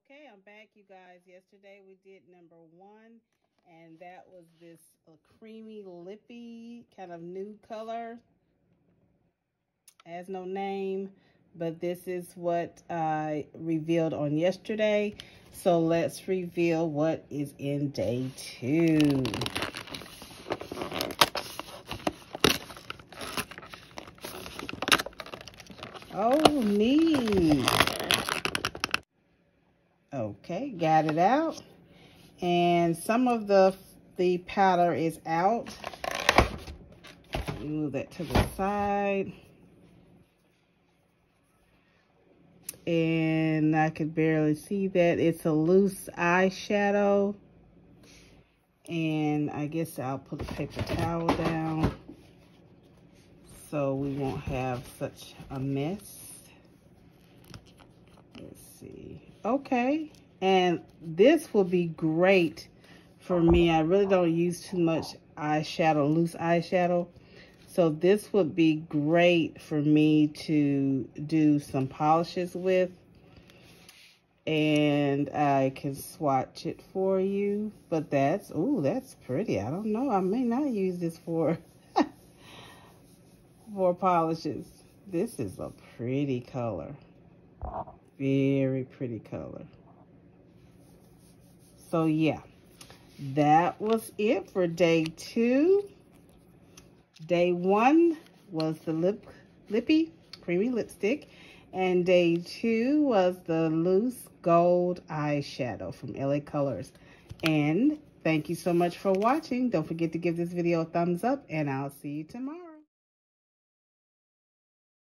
Okay, I'm back, you guys. Yesterday we did number 1, and that was this creamy, lippy, kind of nude color. Has no name, but this is what I revealed on yesterday. So let's reveal what is in day 2. Oh, neat. Okay, got it out. And some of the powder is out. Move that to the side. And I could barely see that. It's a loose eyeshadow. And I guess I'll put a paper towel down so we won't have such a mess. Let's see. Okay. And this will be great for me. I really don't use too much eyeshadow, loose eyeshadow. So this would be great for me to do some polishes with. And I can swatch it for you. But that's, ooh, that's pretty. I don't know. I may not use this for, for polishes. This is a pretty color. Very pretty color. So yeah, that was it for day 2. Day 1 was the lippy, creamy lipstick. And day 2 was the loose gold eyeshadow from LA Colors. And thank you so much for watching. Don't forget to give this video a thumbs up, and I'll see you tomorrow.